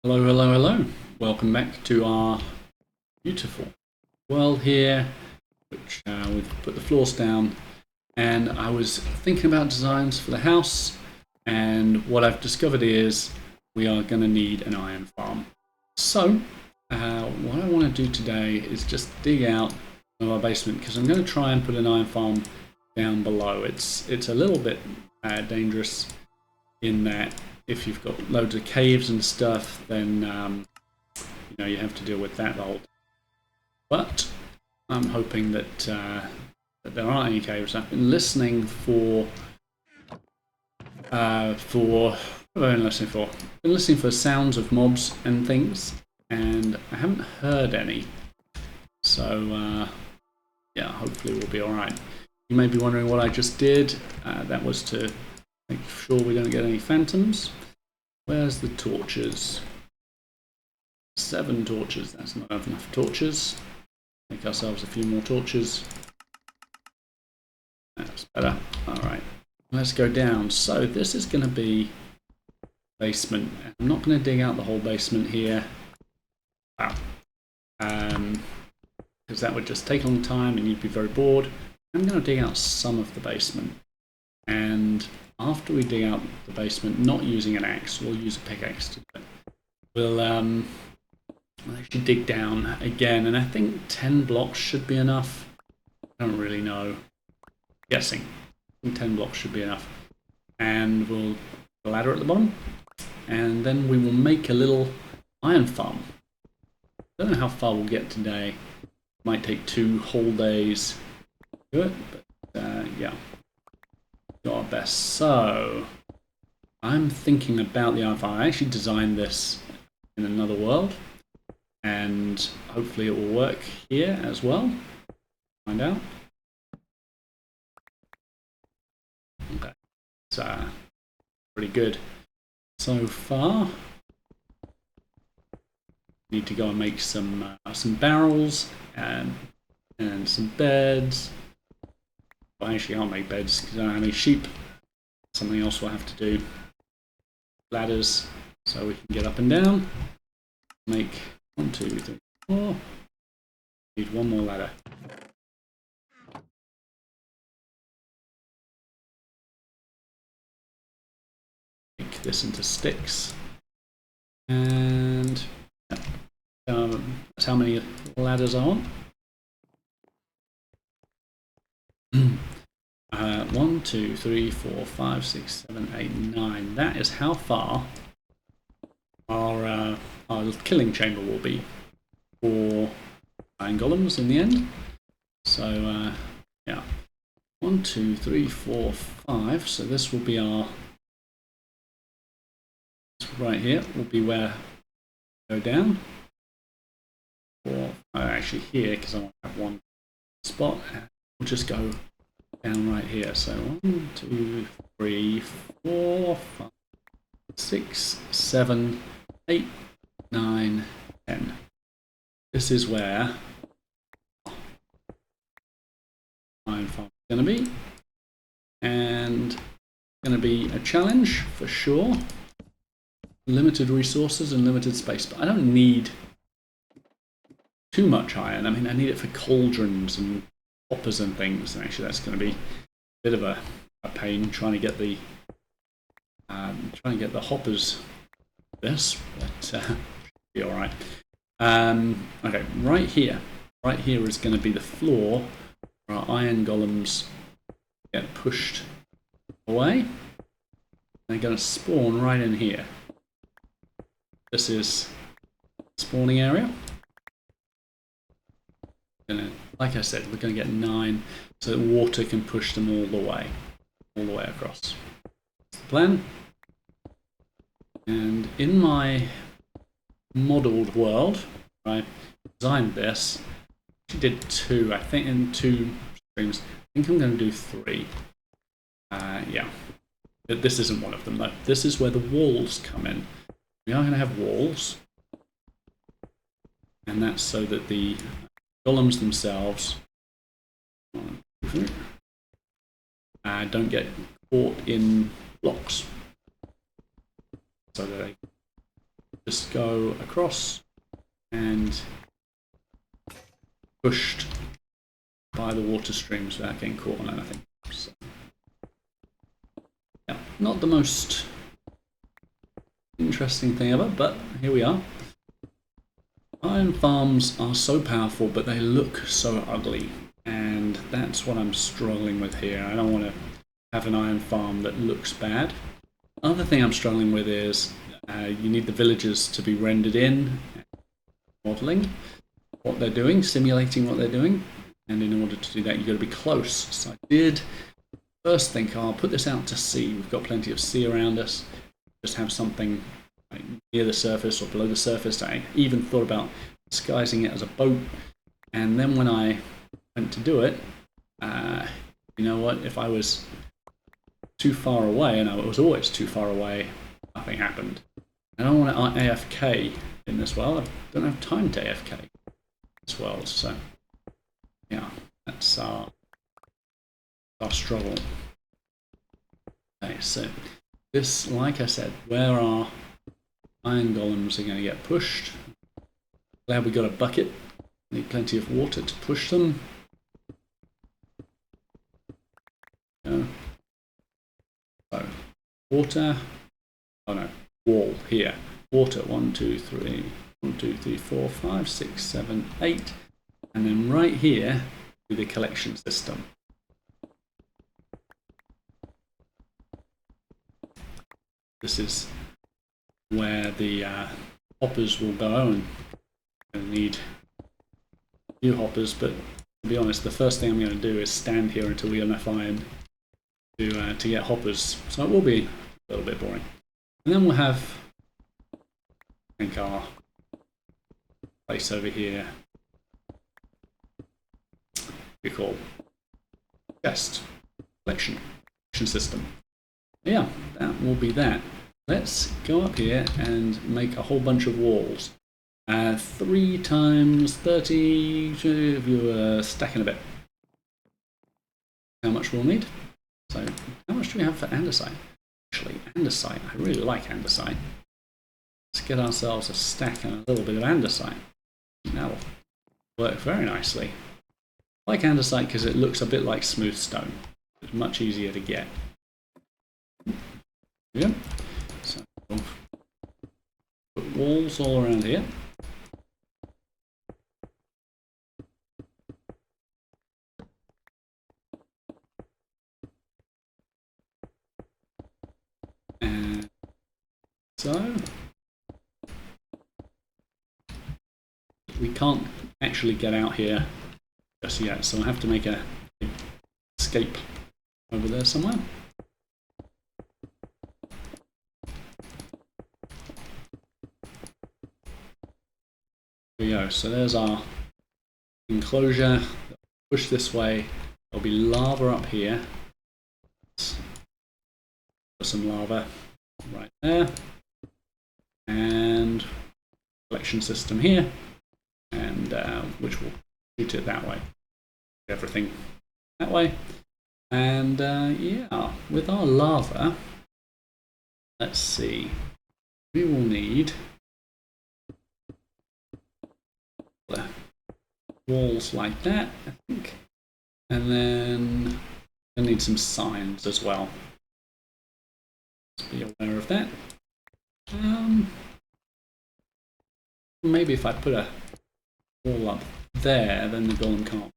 Hello, hello, hello. Welcome back to our beautiful world here, which we've put the floors down. And I was thinking about designs for the house, and what I've discovered is we are going to need an iron farm. So, what I want to do today is just dig out of our basement, because I'm going to try and put an iron farm down below. It's a little bit dangerous in that if you've got loads of caves and stuff, then you have to deal with that the whole time. But I'm hoping that there aren't any caves. I've been listening for what have I been listening for? I've been listening for sounds of mobs and things, and I haven't heard any. So yeah, hopefully we'll be all right. You may be wondering what I just did. That was to make sure we don't get any phantoms. Where's the torches? 7 torches. That's not enough torches. Make ourselves a few more torches. That's better. Alright. Let's go down. So this is going to be basement. I'm not going to dig out the whole basement here. Wow. Because that would just take a long time and you'd be very bored. I'm going to dig out some of the basement. And after we dig out the basement, not using an axe, we'll use a pickaxe to do it. We'll actually dig down again, and I think 10 blocks should be enough. I don't really know. Guessing. I think 10 blocks should be enough. And we'll put a ladder at the bottom, and then we will make a little iron farm. I don't know how far we'll get today. Might take 2 whole days to do it, but yeah. Do our best. So I'm thinking about the iron farm. I actually designed this in another world, and hopefully it will work here as well. Find out. Okay, it's pretty good so far. Need to go and make some barrels and some beds. Well, actually, I'll make beds because I don't have any sheep. Something else we'll have to do. Ladders so we can get up and down. Make 1, 2, 3, 4. Need 1 more ladder. Make this into sticks. And that's how many ladders I want. 1, 2, 3, 4, 5, 6, 7, 8, 9. That is how far our killing chamber will be for iron golems in the end. So yeah, 1, 2, 3, 4, 5. So this will be our right here. Will be where we go down. Or actually here, because I want to have 1 spot. We'll just go down right here. So 1, 2, 3, 4, 5, 6, 7, 8, 9, 10. This is where iron farm is going to be, and going to be a challenge for sure. Limited resources and limited space, but I don't need too much iron. I mean, I need it for cauldrons and hoppers and things, and actually that's going to be a bit of a pain trying to get the hoppers this, but be all right. Okay, right here is going to be the floor where our iron golems get pushed away. They're going to spawn right in here. This is the spawning area. Like I said, we're going to get 9 so that water can push them all the way across. That's the plan. And in my modelled world, I designed this. I did 2, I think, in 2 streams. I think I'm going to do 3. Yeah. This isn't one of them, though. This is where the walls come in. We are going to have walls. And that's so that the golems themselves don't get caught in blocks. So that they just go across and pushed by the water streams without getting caught on anything. So, yeah, not the most interesting thing ever, but here we are. Iron farms are so powerful, but they look so ugly, and that's what I'm struggling with here. I don't want to have an iron farm that looks bad. Other thing I'm struggling with is you need the villagers to be rendered in, modeling what they're doing, simulating what they're doing, and in order to do that you've got to be close. So I did first think, I'll put this out to sea. We've got plenty of sea around us. Just have something like near the surface or below the surface. I even thought about disguising it as a boat, and then when I went to do it, you know what, if I was too far away, and I was always too far away, nothing happened. I don't want to AFK in this world. I don't have time to AFK in this world, so yeah, that's our struggle. Okay, so this, like I said, where our iron golems are going to get pushed. Glad we got a bucket. Need plenty of water to push them. Yeah. So, water. Oh no, wall here. Water. 1, 2, 3. 1, 2, 3, 4, 5, 6, 7, 8. And then right here, do the collection system. This is where the hoppers will go, and I need new hoppers, but to be honest, the first thing I'm going to do is stand here until we get enough iron to get hoppers, so it will be a little bit boring. And then we'll have, I think, our place over here we call chest collection system. Yeah, that will be that. Let's go up here and make a whole bunch of walls. 3 times 30, if you're stacking a bit. How much we'll need? So, how much do we have for andesite? Actually, andesite, I really like andesite. Let's get ourselves a stack and a little bit of andesite. That'll work very nicely. I like andesite because it looks a bit like smooth stone. It's much easier to get. Yeah. So we'll put walls all around here. And so we can't actually get out here just yet, so I'll have to make a escape over there somewhere. There we go, so there's our enclosure. Push this way, there'll be lava up here. Put some lava right there, and collection system here, and which will shoot it that way. Everything that way, and yeah, with our lava, let's see, we will need walls like that, I think, and then we'll need some signs as well. Let's be aware of that. Maybe if I put a wall up there, then the golem can't go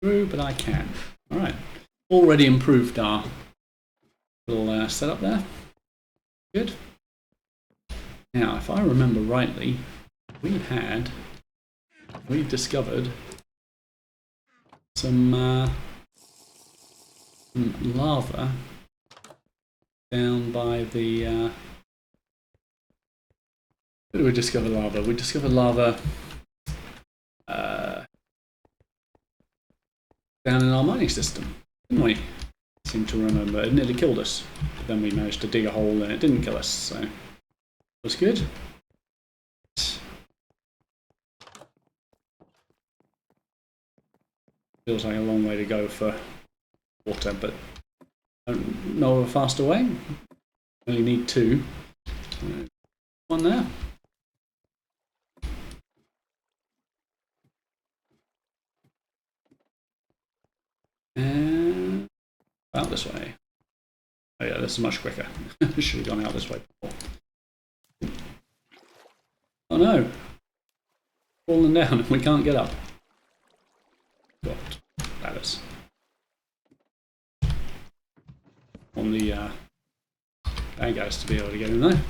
through, but I can. Alright, already improved our little setup there. Good. Now, if I remember rightly, we discovered some lava down by the where did we discover lava? We discovered lava down in our mining system, didn't we? I seem to remember. It nearly killed us, but then we managed to dig a hole and it didn't kill us, so it was good. Feels like a long way to go for water, but I don't know of a faster way. Only need 2. One there. this way. Oh yeah, this is much quicker. Should have gone out this way before. Oh no! Falling down and we can't get up. Got ladders. On the bad guys to be able to get in there.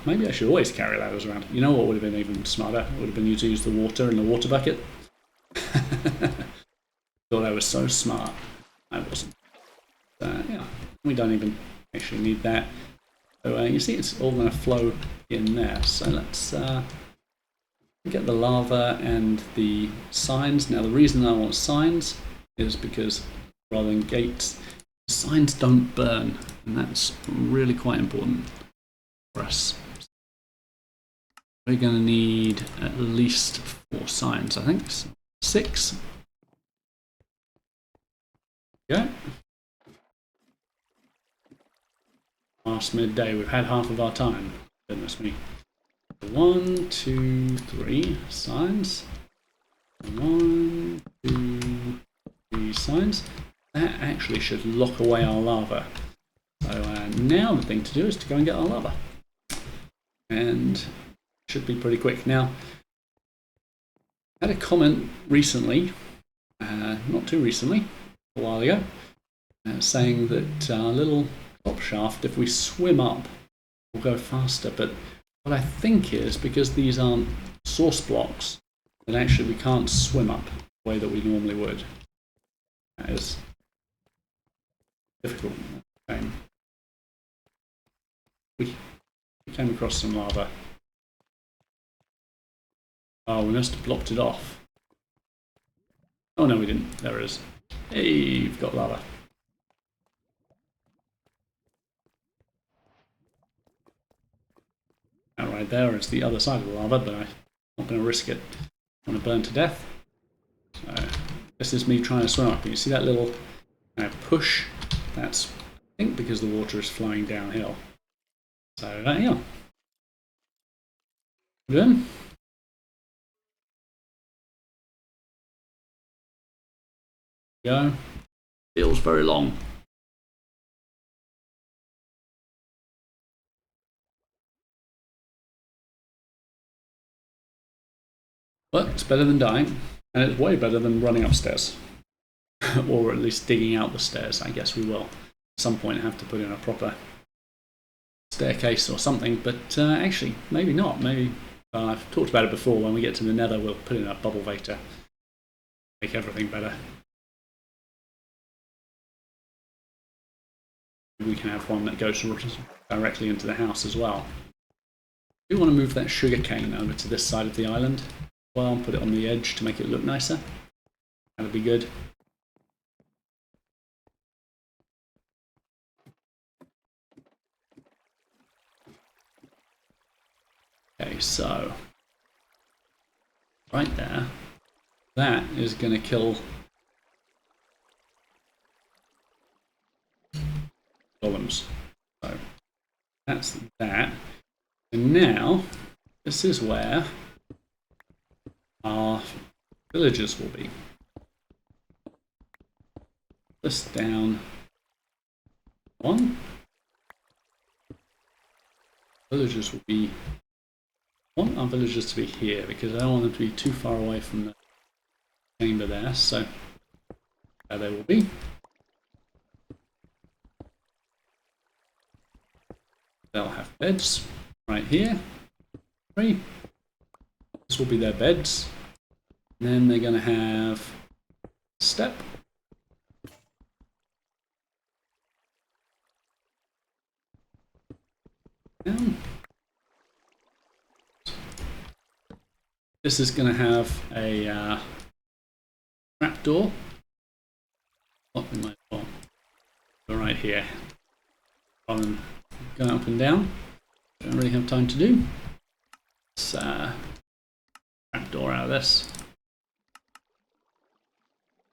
Maybe I should always carry ladders around. You know what would have been even smarter? It would have been to use the water in the water bucket. Thought I was so smart. I wasn't. Yeah, we don't even actually need that. So you see it's all going to flow in there. So let's get the lava and the signs. Now the reason I want signs is because rather than gates, signs don't burn. And that's really quite important for us. We're going to need at least 4 signs, I think. So 6. Go. Past midday, we've had half of our time. Goodness me. 1, 2, 3 signs. 1, 2, 3 signs. That actually should lock away our lava. So now the thing to do is to go and get our lava. And should be pretty quick. Now, I had a comment recently, not too recently, a while ago, saying that our little top shaft, if we swim up, will go faster. But what I think is because these aren't source blocks, that actually we can't swim up the way that we normally would. That is difficult. We came across some lava. Oh, we must have blocked it off. Oh no, we didn't. There it is. Hey, you've got lava. That right there is the other side of the lava, but I'm not going to risk it. I want to burn to death. So this is me trying to swim up. You see that little push? That's, I think, because the water is flowing downhill. So yeah. Good. Go. Feels very long. But it's better than dying, and it's way better than running upstairs. Or at least digging out the stairs. I guess we will at some point have to put in a proper staircase or something, but actually maybe not. Maybe I've talked about it before. When we get to the nether, we'll put in a bubble vector, make everything better. We can have one that goes directly into the house as well. I do want to move that sugar cane over to this side of the island. Well, and put it on the edge to make it look nicer. That'd be good. Okay, so right there, that is going to kill golems. So that's that. And now this is where our villagers will be. This down 1. Villagers will be. I want our villagers to be here because I don't want them to be too far away from the chamber there. So there they will be. They'll have beds right here. 3. This will be their beds. And then they're going to have a step. Down. This is going to have a trapdoor. What in my door? Right here. Rather than going up and down. Don't really have time to do. Let's trapdoor out of this.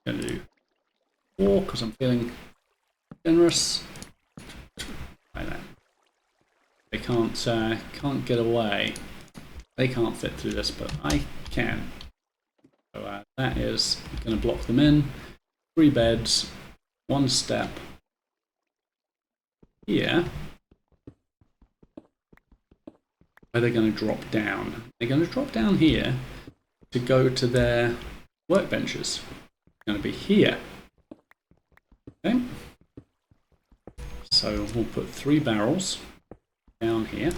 I'm going to do 4 because I'm feeling generous. Like that. They can't get away. They can't fit through this, but I can. That is going to block them in. 3 beds, 1 step here, where they're going to drop down. They're going to drop down here to go to their workbenches. It's going to be here. Okay. So we'll put 3 barrels down here.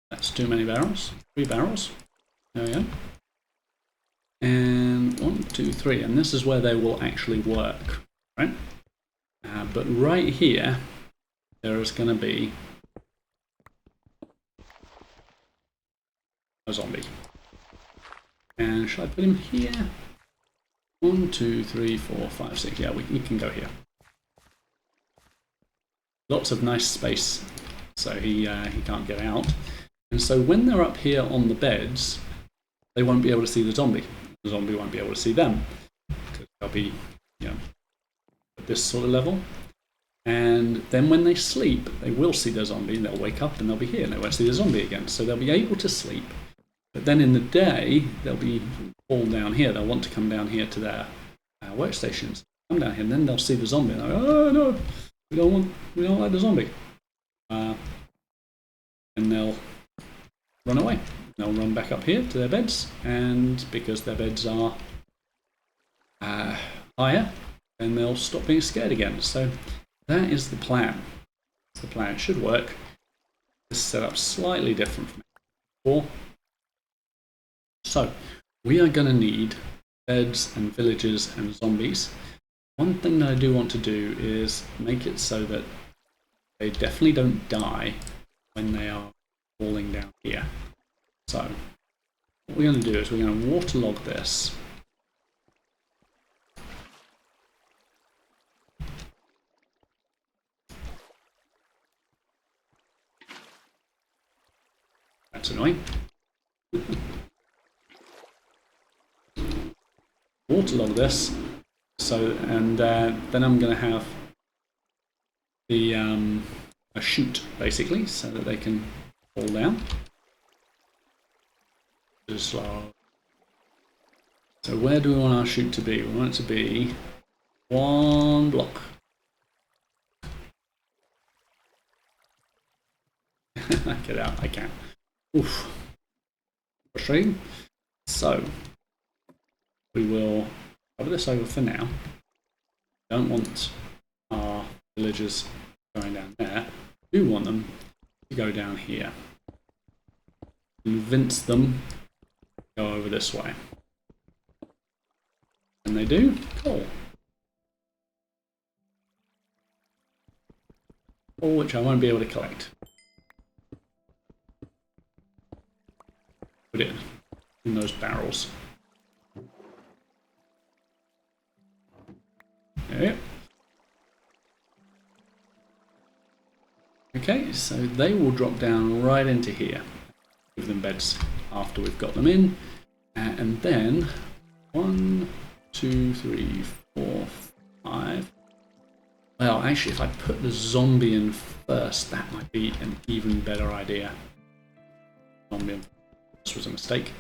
That's too many barrels. 3 barrels. There we go. And 1, 2, 3. And this is where they will actually work, right? But right here, there is going to be a zombie. And should I put him here? 1, 2, 3, 4, 5, 6. Yeah, we can go here. Lots of nice space, so he can't get out. And so when they're up here on the beds, they won't be able to see the zombie. The zombie won't be able to see them because they'll be, at this sort of level. And then when they sleep, they will see the zombie. And they'll wake up and they'll be here, and they won't see the zombie again. So they'll be able to sleep. But then in the day, they'll be all down here. They'll want to come down here to their workstations. Come down here, and then they'll see the zombie. And they'll go, oh no, we don't like the zombie. And they'll run away. They'll run back up here to their beds, and because their beds are higher, then they'll stop being scared again. So that is the plan. The plan should work. This is set up slightly different from before. So we are going to need beds and villagers and zombies. One thing that I do want to do is make it so that they definitely don't die when they are falling down here. So what we're going to do is we're going to waterlog this. That's annoying. Waterlog this. So, and then I'm going to have the a chute basically, so that they can fall down. So where do we want our chute to be? We want it to be 1 block. Get out, I can't. Oof. Frustrating. So we will cover this over for now. Don't want our villagers going down there. We do want them to go down here. Convince them to go over this way. And they do? Cool. All which I won't be able to collect. Put it in those barrels. There. Okay, so they will drop down right into here. Give them beds after we've got them in. And then 1, 2, 3, 4, 5. Well, actually, if I put the zombie in first, that might be an even better idea. Zombie in first. This was a mistake.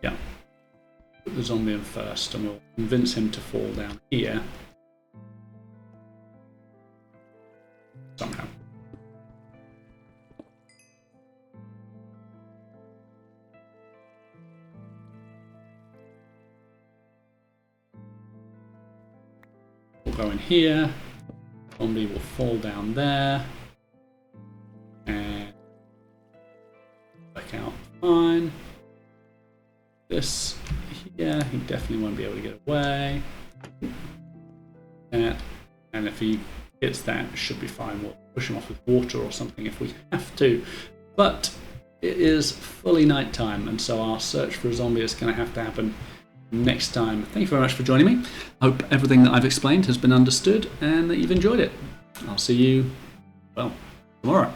Yeah. Put the zombie in first, and we'll convince him to fall down here. Somehow. We'll go in here. Zombie will fall down there. And back out fine. This here, he definitely won't be able to get away. And if he hits that, it should be fine. We'll push him off with water or something if we have to. But it is fully night time, and so our search for a zombie is going to have to happen next time. Thank you very much for joining me. I hope everything that I've explained has been understood and that you've enjoyed it. I'll see you, well, tomorrow.